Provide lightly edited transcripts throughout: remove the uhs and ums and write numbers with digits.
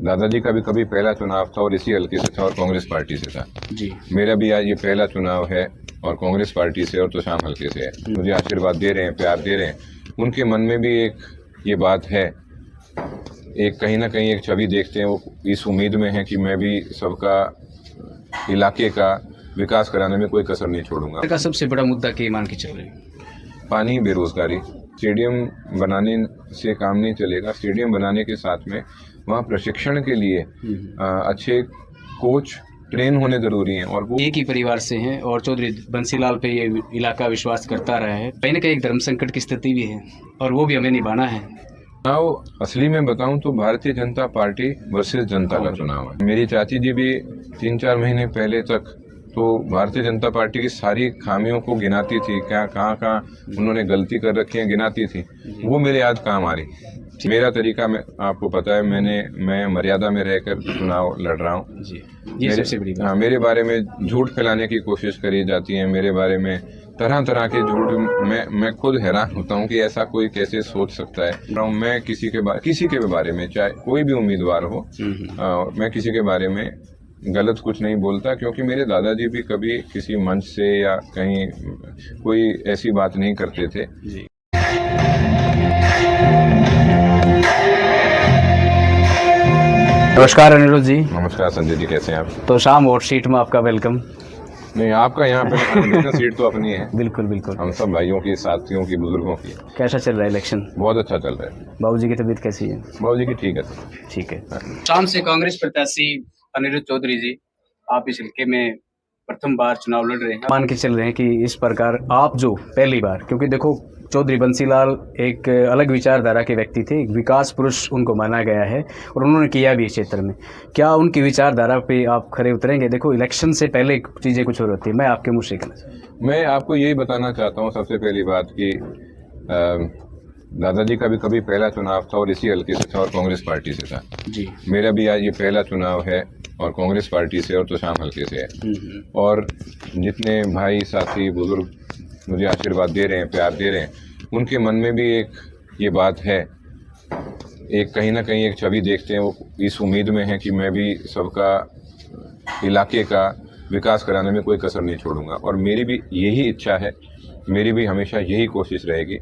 दादाजी का भी कभी पहला चुनाव था और इसी हल्के से था और कांग्रेस पार्टी से था जी। मेरा भी आज ये पहला चुनाव है और कांग्रेस पार्टी से और तोशाम हल्के से है। मुझे आशीर्वाद दे रहे हैं, प्यार दे रहे हैं। उनके मन में भी एक ये बात है, एक कहीं ना कहीं एक छवि देखते हैं। वो इस उम्मीद में है कि मैं भी सबका, इलाके का विकास कराने में कोई कसर नहीं छोड़ूंगा। का सबसे बड़ा मुद्दा क्या मान के चल रहे हैं? पानी, बेरोजगारी। स्टेडियम बनाने से काम नहीं चलेगा। स्टेडियम बनाने के साथ में वहाँ प्रशिक्षण के लिए अच्छे कोच ट्रेन होने जरूरी हैं। और वो एक ही परिवार से हैं और चौधरी बंसीलाल पे ये इलाका विश्वास करता रहा है। कहीं ना कहीं एक धर्म संकट की स्थिति भी है और वो भी हमें निभाना है। चुनाव असली में बताऊं तो भारतीय जनता पार्टी वर्सेस जनता का चुनाव है। मेरी चाची जी भी 3-4 महीने पहले तक तो भारतीय जनता पार्टी की सारी खामियों को गिनाती थी, क्या कहाँ उन्होंने गलती कर रखी है गिनाती थी। वो मेरे आज काम आ रही। मेरा तरीका आपको पता है, मैं मर्यादा में रहकर चुनाव लड़ रहा हूँ। ये सबसे बड़ी बात। हाँ, मेरे बारे में झूठ फैलाने की कोशिश करी जाती है, मेरे बारे में तरह तरह के झूठ। मैं खुद हैरान होता हूँ कि ऐसा कोई कैसे सोच सकता है। मैं किसी के बारे में, चाहे कोई भी उम्मीदवार हो, मैं किसी के बारे में गलत कुछ नहीं बोलता, क्योंकि मेरे दादाजी भी कभी किसी मंच से या कहीं कोई ऐसी बात नहीं करते थे। नमस्कार अनिरुद्ध जी। नमस्कार संजय जी, कैसे हैं आप? तोशाम वोट सीट में आपका वेलकम। नहीं, आपका यहाँ पे सीट तो अपनी है। बिल्कुल बिल्कुल, हम सब भाइयों की, साथियों की, बुजुर्गों की। कैसा चल रहा है इलेक्शन? बहुत अच्छा चल रहा है। बाबूजी की तबीयत कैसी है? बाबूजी की ठीक है। ठीक है। शाम से कांग्रेस प्रत्याशी अनिरुद्ध चौधरी जी, आप इस हल्के में प्रथम बार चुनाव लड़ रहे हैं। मान के चल रहे हैं कि इस प्रकार आप जो पहली बार, क्योंकि देखो चौधरी बंसीलाल एक अलग विचारधारा के व्यक्ति थे, एक विकास पुरुष उनको माना गया है और उन्होंने किया भी इस क्षेत्र में। क्या उनकी विचारधारा पे आप खरे उतरेंगे? देखो इलेक्शन से पहले चीज़ें कुछ और होती है। मैं आपके मुँह से कहना चाहता हूँ। मैं आपको यही बताना चाहता हूँ सबसे पहली बात कि दादाजी का भी कभी पहला चुनाव था और इसी हल्के से था और कांग्रेस पार्टी से था जी। मेरा भी आज ये पहला चुनाव है और कांग्रेस पार्टी से और तोशाम हल्के से है। और जितने भाई, साथी, बुजुर्ग मुझे आशीर्वाद दे रहे हैं, प्यार दे रहे हैं, उनके मन में भी एक ये बात है, एक कहीं ना कहीं एक छवि देखते हैं। वो इस उम्मीद में है कि मैं भी सबका, इलाके का विकास कराने में कोई कसर नहीं छोड़ूंगा। और मेरी भी यही इच्छा है, मेरी भी हमेशा यही कोशिश रहेगी,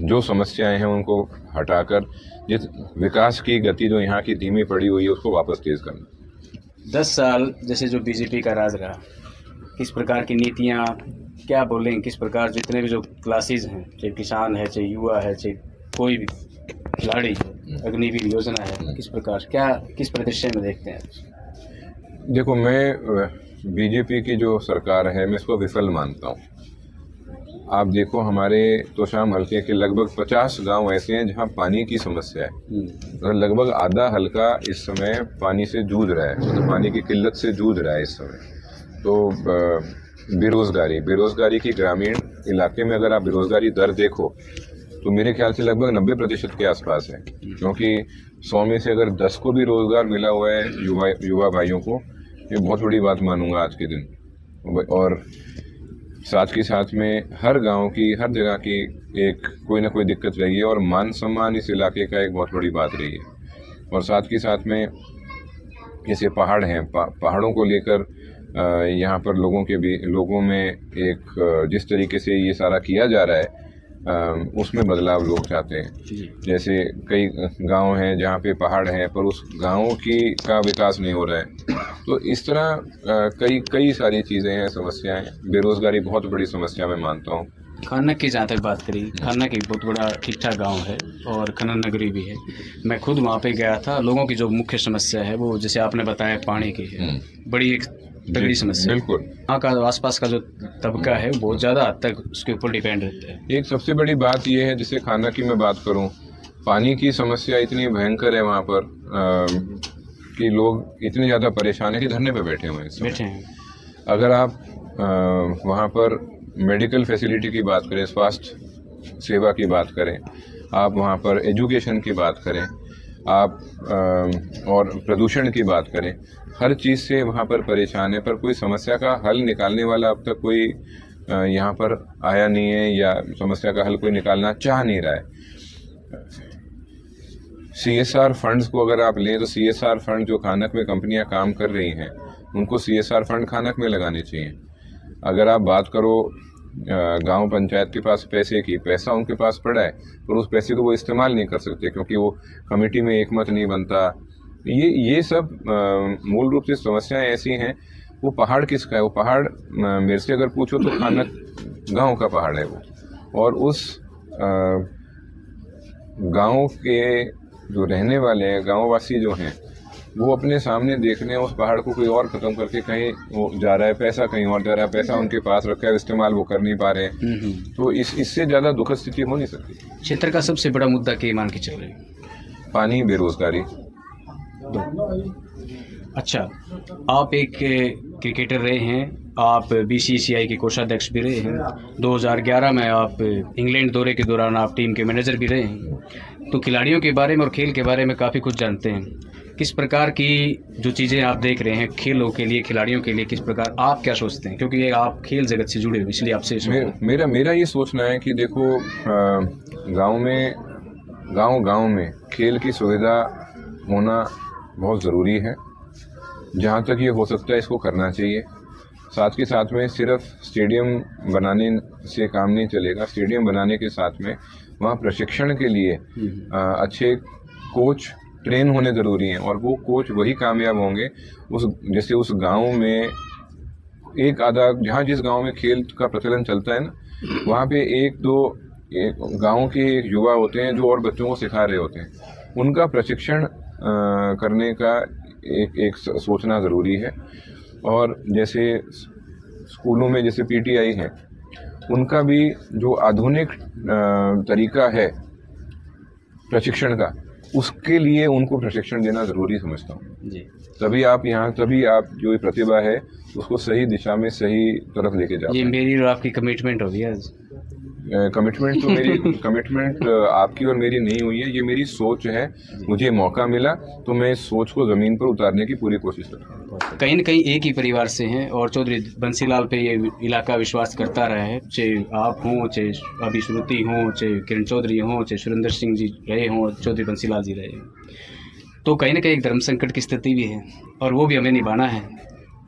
जो समस्याएं हैं उनको हटाकर जिस विकास की गति जो यहाँ की धीमी पड़ी हुई है उसको वापस तेज करना। 10 साल जैसे जो बीजेपी का राज रहा, किस प्रकार की नीतियाँ, क्या बोलें, किस प्रकार जितने भी जो क्लासेस हैं, चाहे किसान है, चाहे युवा है, चाहे कोई भी खिलाड़ी है, अग्निवीर योजना है, किस प्रकार, क्या किस परिदृश्य में देखते हैं? देखो, मैं बीजेपी की जो सरकार है मैं इसको विफल मानता हूँ। आप देखो, हमारे तोशाम हल्के के लगभग 50 गांव ऐसे हैं जहां पानी की समस्या है और लगभग आधा हल्का इस समय पानी से जूझ रहा है, मतलब पानी की किल्लत से जूझ रहा है इस समय। तो बेरोजगारी की ग्रामीण इलाके में अगर आप बेरोजगारी दर देखो तो मेरे ख्याल से लगभग 90% के आसपास है, क्योंकि 100 में से अगर 10 को भी रोजगार मिला हुआ है युवा भाइयों को, ये बहुत बड़ी बात मानूंगा आज के दिन। और साथ के साथ में हर गांव की, हर जगह की एक कोई ना कोई दिक्कत रही है और मान सम्मान इस इलाके का एक बहुत बड़ी बात रही है। और साथ के साथ में जैसे पहाड़ हैं, पहाड़ों को लेकर यहाँ पर लोगों में एक जिस तरीके से ये सारा किया जा रहा है उसमें बदलाव लोग चाहते हैं। जैसे कई गांव हैं जहाँ पे पहाड़ हैं पर उस गाँव का विकास नहीं हो रहा है। तो इस तरह कई सारी चीज़ें हैं, समस्याएं। बेरोजगारी बहुत बड़ी समस्या मैं मानता हूँ। खान्ना की जहाँ तक बात करी, खान्ना की बहुत बड़ा ठीक ठाक गाँव है और खनन नगरी भी है। मैं खुद वहाँ पे गया था। लोगों की जो मुख्य समस्या है वो, जैसे आपने बताया, पानी की है, बड़ी एक तगड़ी समस्या। बिल्कुल। वहाँ का आसपास का जो तबका है वो बहुत ज़्यादा हद तक उसके ऊपर डिपेंड रहता है। एक सबसे बड़ी बात यह है, जैसे खान्ना की मैं बात करूँ, पानी की समस्या इतनी भयंकर है वहाँ पर कि लोग इतने ज़्यादा परेशान है कि धरने पे बैठे हैं। अगर आप वहाँ पर मेडिकल फैसिलिटी की बात करें, स्वास्थ्य सेवा की बात करें, आप वहाँ पर एजुकेशन की बात करें, आप और प्रदूषण की बात करें, हर चीज़ से वहाँ पर परेशान है। पर कोई समस्या का हल निकालने वाला अब तक कोई यहाँ पर आया नहीं है या समस्या का हल कोई निकालना चाह नहीं रहा है। CSR फंड्स को अगर आप लें तो CSR फंड जो खानक में कंपनियां काम कर रही हैं उनको CSR फंड खानक में लगाने चाहिए। अगर आप बात करो गांव पंचायत के पास पैसे की, पैसा उनके पास पड़ा है पर उस पैसे को वो इस्तेमाल नहीं कर सकते क्योंकि वो कमेटी में एकमत नहीं बनता। ये सब मूल रूप से समस्याएं ऐसी हैं। वो पहाड़ किसका है? वो पहाड़ मेरे से अगर पूछो तो खानक गांव का पहाड़ है वो, और उस गांव के जो रहने वाले हैं, गांववासी जो हैं, वो अपने सामने देख रहे हैं उस पहाड़ को कोई और खत्म करके कहीं वो जा रहा है, पैसा कहीं और जा रहा है, पैसा उनके पास रखा है, इस्तेमाल वो कर नहीं पा रहे हैं। तो इससे ज़्यादा दुखद स्थिति हो नहीं सकती। क्षेत्र का सबसे बड़ा मुद्दा क्या मान के चल रहे हैं? पानी, बेरोजगारी। अच्छा, आप एक क्रिकेटर रहे हैं, आप BCCI के कोषाध्यक्ष भी रहे हैं, 2011 में आप इंग्लैंड दौरे के दौरान आप टीम के मैनेजर भी रहे हैं, तो खिलाड़ियों के बारे में और खेल के बारे में काफ़ी कुछ जानते हैं। किस प्रकार की जो चीज़ें आप देख रहे हैं खेलों के लिए, खिलाड़ियों के लिए, किस प्रकार आप क्या सोचते हैं? क्योंकि ये आप खेल जगत से जुड़े हो, इसलिए आपसे मेरा ये सोचना है कि देखो, गांव में खेल की सुविधा होना बहुत ज़रूरी है। जहाँ तक ये हो सकता है इसको करना चाहिए। साथ के साथ में सिर्फ स्टेडियम बनाने से काम नहीं चलेगा। स्टेडियम बनाने के साथ में वहाँ प्रशिक्षण के लिए अच्छे कोच ट्रेन होने ज़रूरी हैं, और वो कोच वही कामयाब होंगे जैसे उस गांव में एक आधा, जहाँ जिस गांव में खेल का प्रचलन चलता है ना, वहाँ पे एक दो गांव के युवा होते हैं जो और बच्चों को सिखा रहे होते हैं। उनका प्रशिक्षण करने का एक सोचना ज़रूरी है। और जैसे स्कूलों में जैसे PTI है, उनका भी जो आधुनिक तरीका है प्रशिक्षण का, उसके लिए उनको प्रशिक्षण देना ज़रूरी समझता हूँ जी। तभी आप जो प्रतिभा है उसको सही दिशा में, सही तरफ लेके जाओ। ये मेरी और आपकी कमिटमेंट होगी आज। कमिटमेंट आपकी और मेरी नहीं हुई है, ये मेरी सोच है। मुझे मौका मिला तो मैं इस सोच को ज़मीन पर उतारने की पूरी कोशिश करूँगा। कहीं न कहीं एक ही परिवार से हैं और चौधरी बंसीलाल पे ये इलाका विश्वास करता रहा है, चाहे आप हों, चाहे अभी श्रुति हों, चाहे किरण चौधरी हों, चाहे सुरेंद्र सिंह जी रहे हों, चौधरी बंसीलाल जी रहे हों। तो कहीं न कहीं एक धर्म संकट की स्थिति भी है और वो भी हमें निभाना है।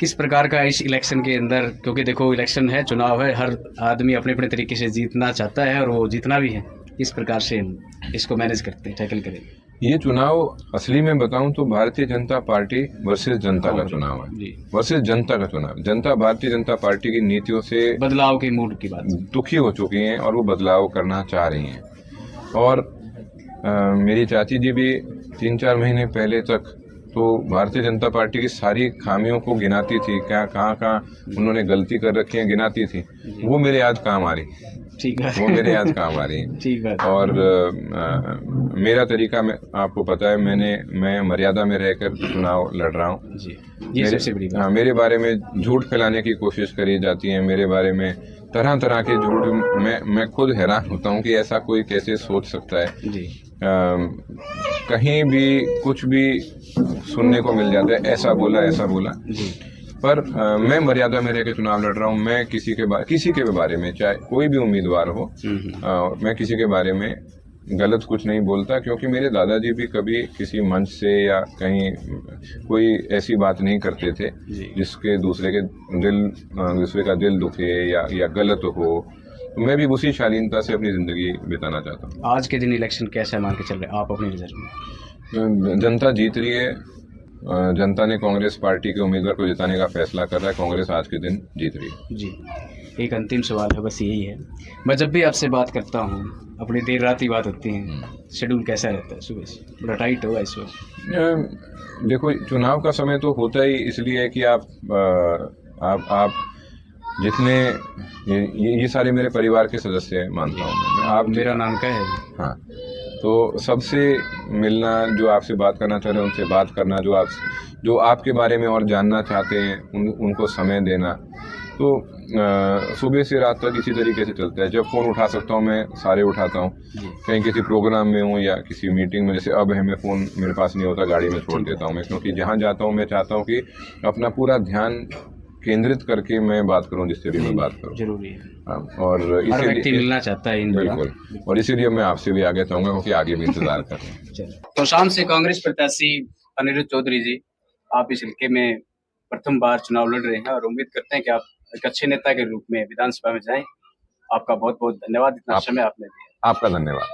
किस प्रकार का इस इलेक्शन के अंदर, क्योंकि देखो इलेक्शन है, चुनाव है, हर आदमी अपने अपने तरीके से जीतना चाहता है और वो जीतना भी है, किस प्रकार से इसको मैनेज करते हैं, टैकल करें? ये चुनाव असली में बताऊं तो भारतीय जनता पार्टी वर्सेस जनता का चुनाव है, वर्सेस जनता का चुनाव। जनता भारतीय जनता पार्टी की नीतियों से, बदलाव के मूड की बात, दुखी हो चुकी हैं और वो बदलाव करना चाह रही हैं। और मेरी चाची जी भी 3-4 महीने पहले तक तो भारतीय जनता पार्टी की सारी खामियों को गिनाती थी, कहाँ उन्होंने गलती कर रखी है गिनाती थी। वो मेरे आज काम आ रही, ठीक है, वो मेरे आज काम आ रही है। ठीक है। और मेरा तरीका आपको पता है, मैं मर्यादा में रहकर चुनाव लड़ रहा हूँ जी। ये सबसे बड़ी बात। मेरे बारे में झूठ फैलाने की कोशिश करी जाती है, मेरे बारे में तरह तरह के झूठ। मैं खुद हैरान होता हूँ कि ऐसा कोई कैसे सोच सकता है जी। कहीं भी कुछ भी सुनने को मिल जाता है, ऐसा बोला जी। पर मैं मर्यादा में रह के चुनाव लड़ रहा हूँ। मैं किसी के बारे में, चाहे कोई भी उम्मीदवार हो, मैं किसी के बारे में गलत कुछ नहीं बोलता, क्योंकि मेरे दादाजी भी कभी किसी मंच से या कहीं कोई ऐसी बात नहीं करते थे जिसके दूसरे का दिल दुखे या गलत हो। तो मैं भी उसी शालीनता से अपनी ज़िंदगी बिताना चाहता हूँ। आज के दिन इलेक्शन कैसा मान के चल रहे हैं आप अपनी नज़र में? जनता जीत रही है। जनता ने कांग्रेस पार्टी के उम्मीदवार को जिताने का फैसला कर रहा है। कांग्रेस आज के दिन जीत रही है जी। एक अंतिम सवाल है, बस यही है। मैं जब भी आपसे बात करता हूँ, अपनी देर रात ही बात होती है, शेड्यूल कैसा रहता है? सुबह से बड़ा टाइट होगा इस वक्त। देखो, चुनाव का समय तो होता ही इसलिए है कि आप जितने ये सारे मेरे परिवार के सदस्य हैं, मानता हूँ मैं। आप मेरा नाम क्या है? हाँ, तो सबसे मिलना, जो आपसे बात करना चाह रहे हैं उनसे बात करना, जो आपके बारे में और जानना चाहते हैं उनको समय देना। तो सुबह से रात तक इसी तरीके से चलता है। जब फ़ोन उठा सकता हूँ मैं सारे उठाता हूँ। कहीं किसी प्रोग्राम में हूँ या किसी मीटिंग में, जैसे अब है, मैं फ़ोन मेरे पास नहीं होता, गाड़ी में छोड़ देता हूँ मैं, क्योंकि जहाँ जाता हूँ मैं चाहता हूँ कि अपना पूरा ध्यान केंद्रित करके मैं बात करूं जिससे भी मैं बात करूं। जरूरी है, हाँ, और हर व्यक्ति इसीलिए मिलना चाहता है इन जगह। बिल्कुल, और इसीलिए मैं आपसे भी आगे चाहूंगा क्योंकि आगे भी इंतजार कर रहे हैं। चलो। तो शाम से कांग्रेस प्रत्याशी अनिरुद्ध चौधरी जी, आप इस हल्के में प्रथम बार चुनाव लड़ रहे हैं और उम्मीद करते हैं कि आप एक अच्छे नेता के रूप में विधानसभा में जाएं। आपका बहुत बहुत धन्यवाद, इतना समय आपने दिया। आपका धन्यवाद।